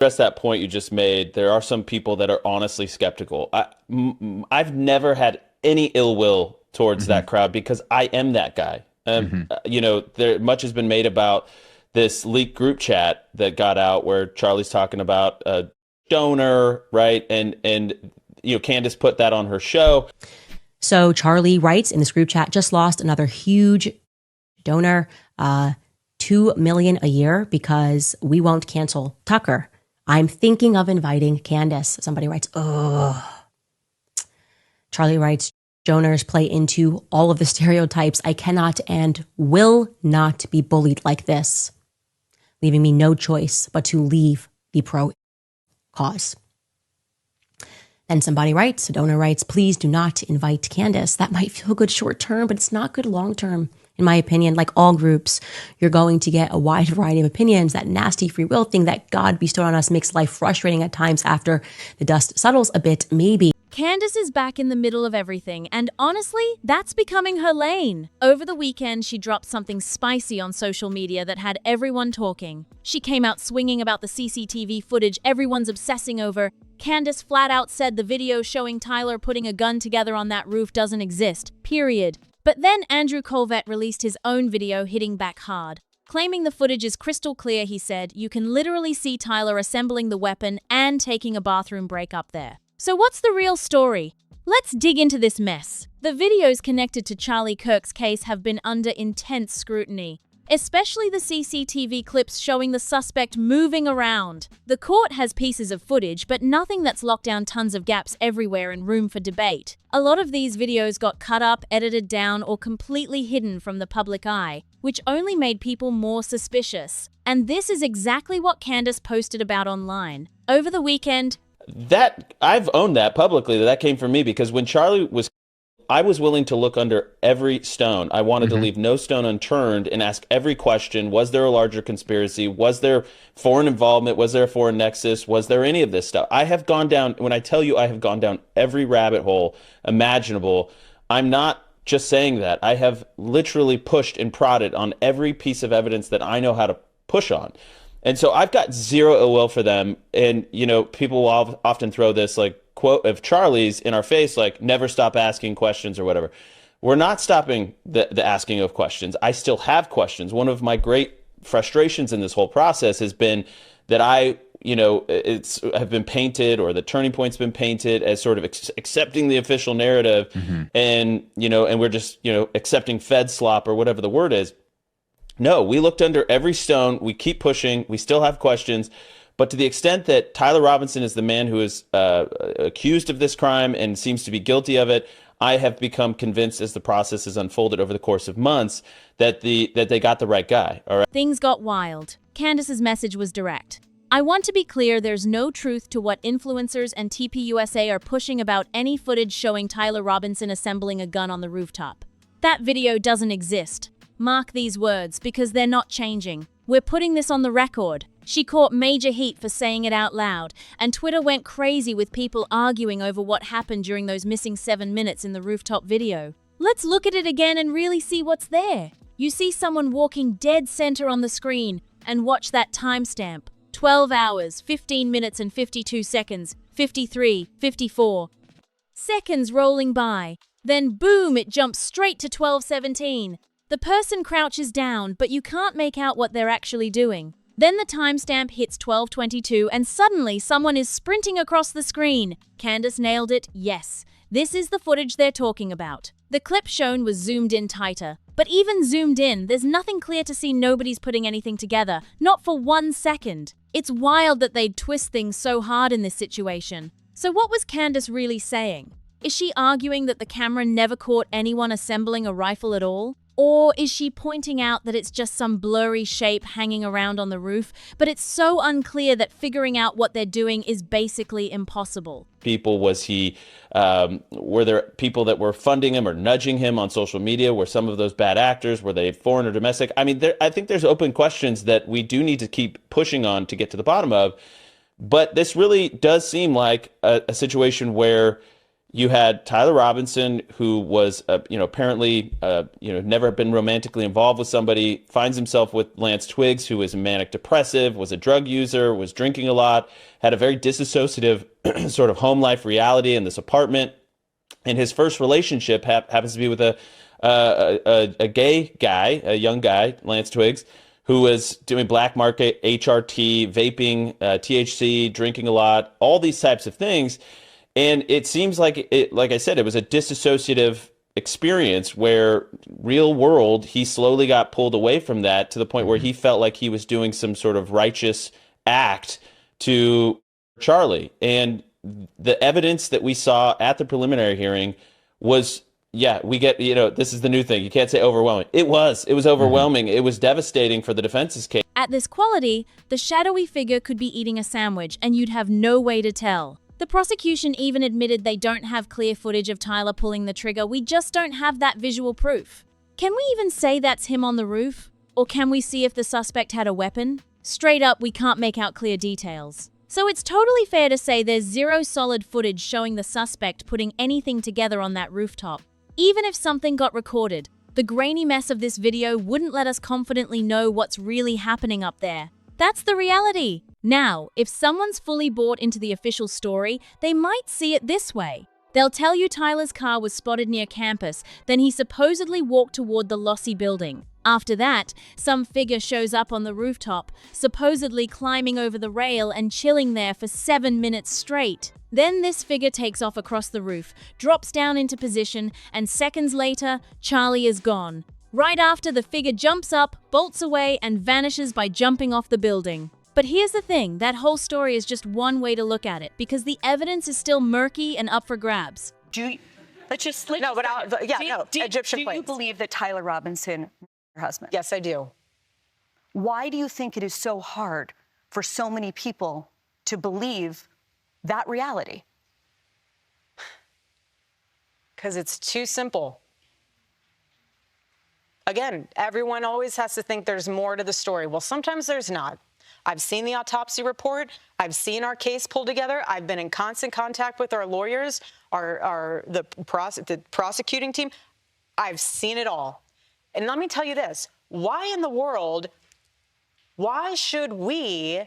address that point you just made, there are some people that are honestly skeptical. I've never had any ill will towards Hmm. that crowd because I am that guy. Hmm. There much has been made about this leaked group chat that got out where Charlie's talking about a donor, right? And Candace put that on her show. So Charlie writes in this group chat, just lost another huge donor, 2 million a year because we won't cancel Tucker. I'm thinking of inviting Candace. Somebody writes, oh. Charlie writes, donors play into all of the stereotypes. I cannot and will not be bullied like this, leaving me no choice but to leave the pro cause. Then somebody writes, a donor writes, please do not invite Candace. That might feel good short term, but it's not good long term. In my opinion, like all groups, you're going to get a wide variety of opinions. That nasty free will thing that God bestowed on us makes life frustrating at times after the dust settles a bit, maybe. Candace is back in the middle of everything, and honestly, that's becoming her lane. Over the weekend, she dropped something spicy on social media that had everyone talking. She came out swinging about the CCTV footage everyone's obsessing over. Candace flat out said the video showing Tyler putting a gun together on that roof doesn't exist, period. But then Andrew Colvett released his own video hitting back hard. Claiming the footage is crystal clear, he said, you can literally see Tyler assembling the weapon and taking a bathroom break up there. So what's the real story? Let's dig into this mess. The videos connected to Charlie Kirk's case have been under intense scrutiny, especially the CCTV clips showing the suspect moving around. The court has pieces of footage, but nothing that's locked down tons of gaps everywhere and room for debate. A lot of these videos got cut up, edited down, or completely hidden from the public eye, which only made people more suspicious. And this is exactly what Candace posted about online. Over the weekend, That I've owned that publicly. That came from me because when Charlie was, I was willing to look under every stone. I wanted to Hmm. leave no stone unturned and ask every question. Was there a larger conspiracy? Was there foreign involvement? Was there a foreign nexus? Was there any of this stuff? I have gone down, when I tell you I have gone down every rabbit hole imaginable, I'm not just saying that. I have literally pushed and prodded on every piece of evidence that I know how to push on. And so I've got zero ill will for them. And people will often throw this like quote of Charlie's in our face, like never stop asking questions or whatever. We're not stopping the asking of questions. I still have questions. One of my great frustrations in this whole process has been that have been painted, or the turning point's been painted as sort of accepting the official narrative, Hmm. and we're just accepting Fed slop or whatever the word is. No, we looked under every stone. We keep pushing. We still have questions. But to the extent that Tyler Robinson is the man who is accused of this crime and seems to be guilty of it, I have become convinced as the process has unfolded over the course of months that they got the right guy. All right. things got wild. Candace's message was direct. I want to be clear, there's no truth to what influencers and TPUSA are pushing about any footage showing Tyler Robinson assembling a gun on the rooftop. That video doesn't exist. Mark these words, because they're not changing. We're putting this on the record. She caught major heat for saying it out loud, and Twitter went crazy with people arguing over what happened during those missing 7 minutes in the rooftop video. Let's look at it again and really see what's there. You see someone walking dead center on the screen, and watch that timestamp. 12 hours, 15 minutes and 52 seconds, 53, 54 seconds rolling by. Then boom, it jumps straight to 12:17. The person crouches down, but you can't make out what they're actually doing. Then the timestamp hits 12:22 and suddenly someone is sprinting across the screen. Candace nailed it, yes. This is the footage they're talking about. The clip shown was zoomed in tighter. But even zoomed in, there's nothing clear to see. Nobody's putting anything together. Not for 1 second. It's wild that they'd twist things so hard in this situation. So what was Candace really saying? Is she arguing that the camera never caught anyone assembling a rifle at all? Or is she pointing out that it's just some blurry shape hanging around on the roof, but it's so unclear that figuring out what they're doing is basically impossible? Were there people that were funding him or nudging him on social media? Were some of those bad actors? Were they foreign or domestic? I mean, I think there's open questions that we do need to keep pushing on to get to the bottom of. But this really does seem like a situation where You had Tyler Robinson, who was, apparently, never been romantically involved with somebody, finds himself with Lance Twiggs, who is manic depressive, was a drug user, was drinking a lot, had a very disassociative sort of home life reality in this apartment. And his first relationship happens to be with a gay guy, a young guy, Lance Twiggs, who was doing black market HRT, vaping, THC, drinking a lot, all these types of things. And it seems like like I said, it was a disassociative experience where real world, he slowly got pulled away from that to the point where he felt like he was doing some sort of righteous act to Charlie. And the evidence that we saw at the preliminary hearing was, yeah, we get, this is the new thing. You can't say overwhelming. It was overwhelming. It was devastating for the defense's case. At this quality, the shadowy figure could be eating a sandwich and you'd have no way to tell. The prosecution even admitted they don't have clear footage of Tyler pulling the trigger. We just don't have that visual proof. Can we even say that's him on the roof? Or can we see if the suspect had a weapon? Straight up, we can't make out clear details. So it's totally fair to say there's zero solid footage showing the suspect putting anything together on that rooftop. Even if something got recorded, the grainy mess of this video wouldn't let us confidently know what's really happening up there. That's the reality. Now, if someone's fully bought into the official story, they might see it this way. They'll tell you Tyler's car was spotted near campus, then he supposedly walked toward the lossy building. After that, some figure shows up on the rooftop, supposedly climbing over the rail and chilling there for 7 minutes straight. Then this figure takes off across the roof, drops down into position, and seconds later, Charlie is gone. Right after, the figure jumps up, bolts away, and vanishes by jumping off the building. But here's the thing, that whole story is just one way to look at it, because the evidence is still murky and up for grabs. Egyptian Do you believe that Tyler Robinson, your husband? Yes, I do. Why do you think it is so hard for so many people to believe that reality? Because it's too simple. Again, everyone always has to think there's more to the story. Well, sometimes there's not. I've seen the autopsy report. I've seen our case pulled together. I've been in constant contact with our lawyers, the prosecuting team. I've seen it all. And let me tell you this. Why in the world, why should we,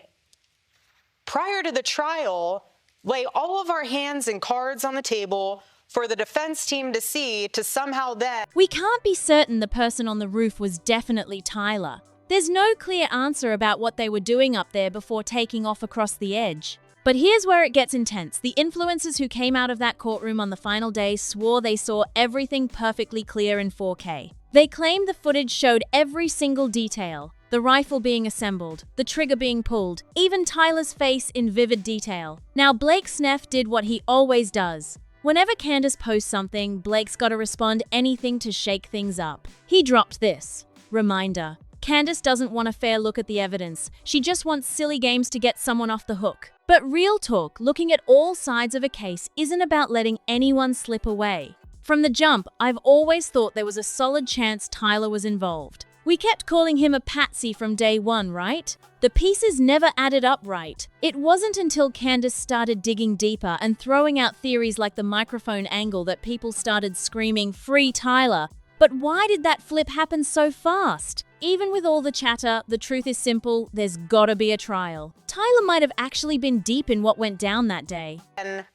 prior to the trial, lay all of our hands and cards on the table for the defense team to see, to somehow then... We can't be certain the person on the roof was definitely Tyler. There's no clear answer about what they were doing up there before taking off across the edge. But here's where it gets intense. The influencers who came out of that courtroom on the final day swore they saw everything perfectly clear in 4K. They claimed the footage showed every single detail. The rifle being assembled, the trigger being pulled, even Tyler's face in vivid detail. Now, Blake Sneff did what he always does. Whenever Candace posts something, Blake's gotta respond anything to shake things up. He dropped this. Reminder. Candace doesn't want a fair look at the evidence. She just wants silly games to get someone off the hook. But real talk, looking at all sides of a case isn't about letting anyone slip away. From the jump, I've always thought there was a solid chance Tyler was involved. We kept calling him a patsy from day one, right? The pieces never added up right. It wasn't until Candace started digging deeper and throwing out theories like the microphone angle that people started screaming, "Free Tyler!" But why did that flip happen so fast? Even with all the chatter, the truth is simple, there's gotta be a trial. Tyler might have actually been deep in what went down that day. And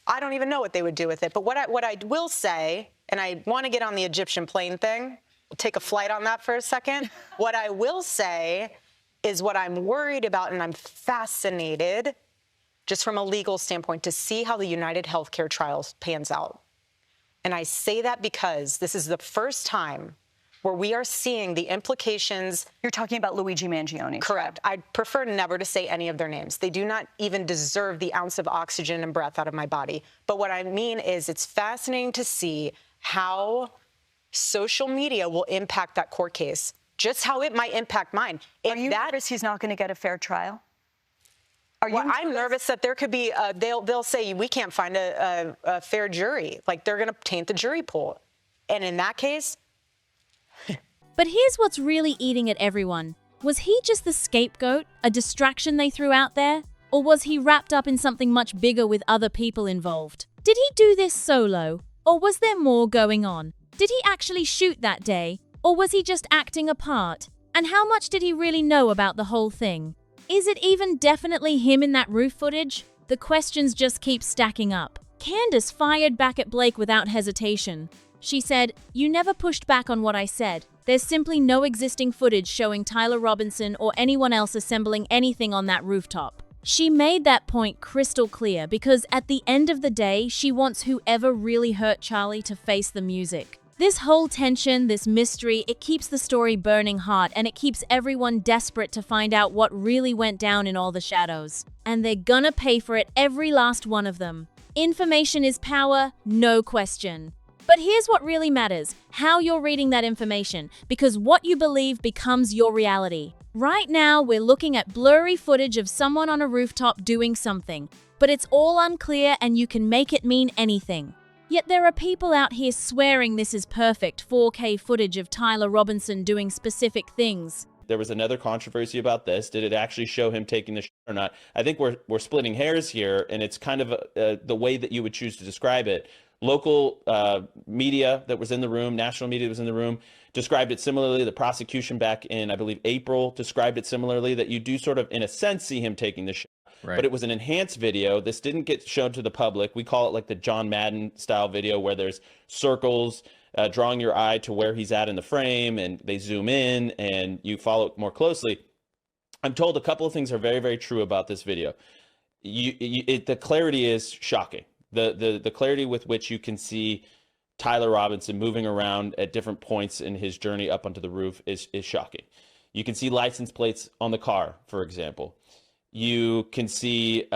I don't even know what they would do with it. But what I will say, and I want to get on the Egyptian plane thing, we'll take a flight on that for a second. What I will say is what I'm worried about, and I'm fascinated, just from a legal standpoint, to see how the United Healthcare trial pans out. And I say that because this is the first time where we are seeing the implications. You're talking about Luigi Mangione. Correct. I'd prefer never to say any of their names. They do not even deserve the ounce of oxygen and breath out of my body. But what I mean is it's fascinating to see how social media will impact that court case, just how it might impact mine. Are you nervous he's not going to get a fair trial? I'm nervous that there could be, they'll say we can't find a fair jury. Like they're going to taint the jury pool. And in that case. But here's what's really eating at everyone. Was he just the scapegoat, a distraction they threw out there? Or was he wrapped up in something much bigger with other people involved? Did he do this solo, or was there more going on? Did he actually shoot that day, or was he just acting a part? And how much did he really know about the whole thing? Is it even definitely him in that roof footage? The questions just keep stacking up. Candace fired back at Blake without hesitation. She said, "You never pushed back on what I said. There's simply no existing footage showing Tyler Robinson or anyone else assembling anything on that rooftop." She made that point crystal clear because at the end of the day, she wants whoever really hurt Charlie to face the music. This whole tension, this mystery, it keeps the story burning hot and it keeps everyone desperate to find out what really went down in all the shadows. And they're gonna pay for it, every last one of them. Information is power, no question. But here's what really matters, how you're reading that information, because what you believe becomes your reality. Right now, we're looking at blurry footage of someone on a rooftop doing something, but it's all unclear and you can make it mean anything. Yet there are people out here swearing this is perfect 4K footage of Tyler Robinson doing specific things. There was another controversy about this. Did it actually show him taking the shot or not? I think we're splitting hairs here, and it's kind of the way that you would choose to describe it. Local media that was in the room, national media that was in the room, described it similarly. The prosecution back in, I believe, April described it similarly, that you do sort of, in a sense, see him taking the shot. Right. But it was an enhanced video. This didn't get shown to the public. We call it like the John Madden style video where there's circles drawing your eye to where he's at in the frame, and they zoom in and you follow it more closely. I'm told a couple of things are very, very true about this video. The clarity is shocking. The clarity with which you can see Tyler Robinson moving around at different points in his journey up onto the roof is shocking. You can see license plates on the car, for example. You can see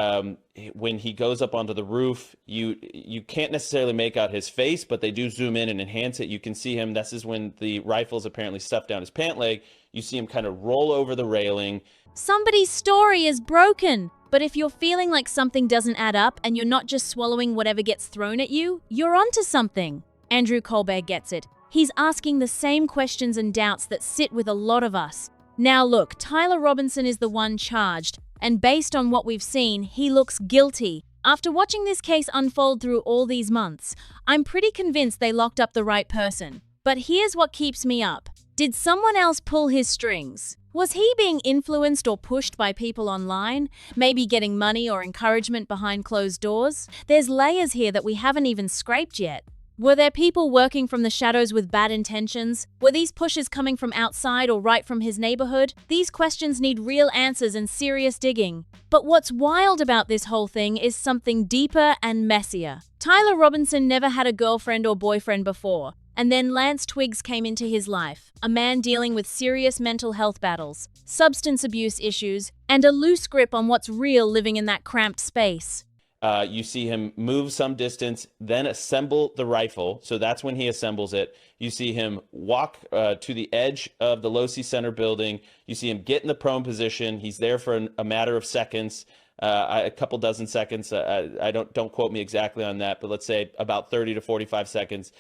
when he goes up onto the roof, you can't necessarily make out his face, but they do zoom in and enhance it. You can see him. This is when the rifle's apparently stuffed down his pant leg. You see him kind of roll over the railing. Somebody's story is broken. But if you're feeling like something doesn't add up and you're not just swallowing whatever gets thrown at you, you're onto something. Andrew Colbert gets it. He's asking the same questions and doubts that sit with a lot of us. Now look, Tyler Robinson is the one charged, and based on what we've seen, he looks guilty. After watching this case unfold through all these months, I'm pretty convinced they locked up the right person. But here's what keeps me up. Did someone else pull his strings? Was he being influenced or pushed by people online? Maybe getting money or encouragement behind closed doors? There's layers here that we haven't even scraped yet. Were there people working from the shadows with bad intentions? Were these pushes coming from outside or right from his neighborhood? These questions need real answers and serious digging. But what's wild about this whole thing is something deeper and messier. Tyler Robinson never had a girlfriend or boyfriend before. And then Lance Twiggs came into his life, a man dealing with serious mental health battles, substance abuse issues, and a loose grip on what's real living in that cramped space. You see him move some distance, then assemble the rifle. So that's when he assembles it. You see him walk to the edge of the Losi Center building. You see him get in the prone position. He's there for a matter of seconds, a couple dozen seconds. I don't quote me exactly on that, but let's say about 30 to 45 seconds.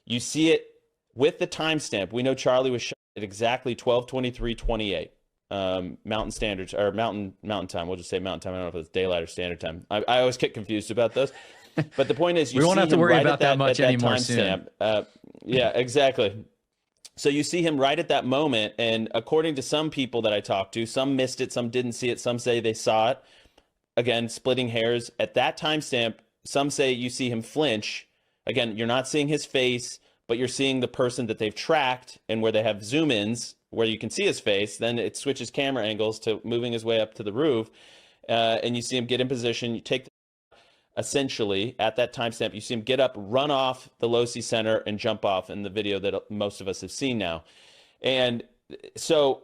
You see it with the timestamp. We know Charlie was shot at exactly 12:23:28 Mountain Standards, or Mountain Time. We'll just say Mountain Time. I don't know if it's daylight or standard time. I always get confused about those. But the point is, we won't have to worry about that much anymore soon. Yeah, exactly. So you see him right at that moment, and according to some people that I talked to, some missed it, some didn't see it, some say they saw it. Again, splitting hairs. At that timestamp, some say you see him flinch. Again, you're not seeing his face, but you're seeing the person that they've tracked, and where they have zoom-ins where you can see his face, then it switches camera angles to moving his way up to the roof, and you see him get in position. You take essentially at that timestamp, you see him get up, run off the Losi Center, and jump off in the video that most of us have seen now. And so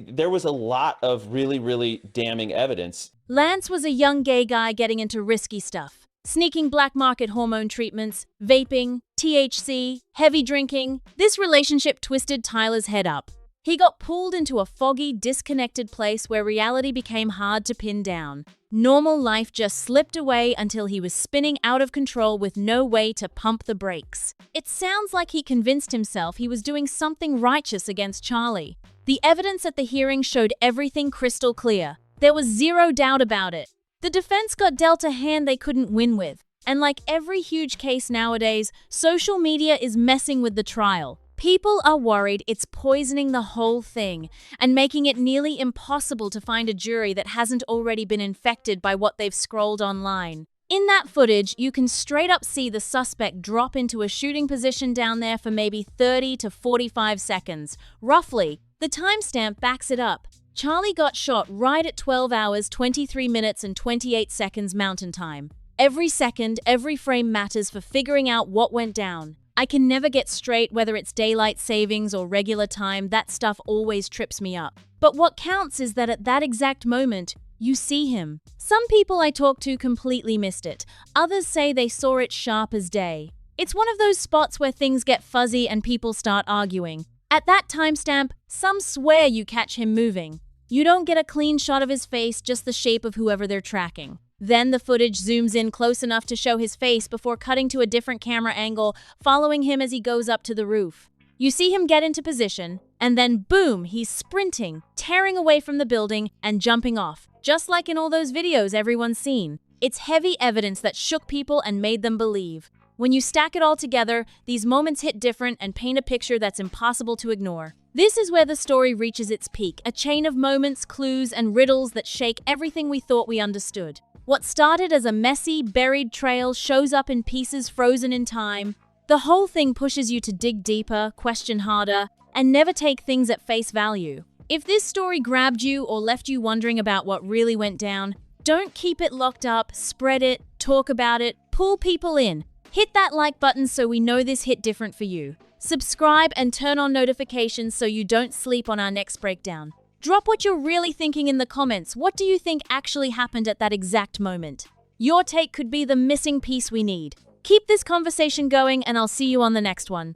there was a lot of really, really damning evidence. Lance was a young gay guy getting into risky stuff. Sneaking black market hormone treatments, vaping, THC, heavy drinking. This relationship twisted Tyler's head up. He got pulled into a foggy, disconnected place where reality became hard to pin down. Normal life just slipped away until he was spinning out of control with no way to pump the brakes. It sounds like he convinced himself he was doing something righteous against Charlie. The evidence at the hearing showed everything crystal clear. There was zero doubt about it. The defense got dealt a hand they couldn't win with, And like every huge case nowadays, social media is messing with the trial. People are worried it's poisoning the whole thing and making it nearly impossible to find a jury that hasn't already been infected by what they've scrolled online. In that footage, you can straight up see the suspect drop into a shooting position down there for maybe 30 to 45 seconds. Roughly, the timestamp backs it up. Charlie got shot right at 12 hours, 23 minutes, and 28 seconds Mountain Time. Every second, every frame matters for figuring out what went down. I can never get straight whether it's daylight savings or regular time. That stuff always trips me up. But what counts is that at that exact moment, you see him. Some people I talk to completely missed it. Others say they saw it sharp as day. It's one of those spots where things get fuzzy and people start arguing. At that timestamp, some swear you catch him moving. You don't get a clean shot of his face, just the shape of whoever they're tracking. Then the footage zooms in close enough to show his face before cutting to a different camera angle, following him as he goes up to the roof. You see him get into position, and then boom, he's sprinting, tearing away from the building and jumping off, just like in all those videos everyone's seen. It's heavy evidence that shook people and made them believe. When you stack it all together, these moments hit different and paint a picture that's impossible to ignore. This is where the story reaches its peak, a chain of moments, clues, and riddles that shake everything we thought we understood. What started as a messy, buried trail shows up in pieces frozen in time. The whole thing pushes you to dig deeper, question harder, and never take things at face value. If this story grabbed you or left you wondering about what really went down, don't keep it locked up, spread it, talk about it, pull people in. Hit that like button so we know this hit different for you. Subscribe and turn on notifications so you don't sleep on our next breakdown. Drop what you're really thinking in the comments. What do you think actually happened at that exact moment? Your take could be the missing piece we need. Keep this conversation going, and I'll see you on the next one.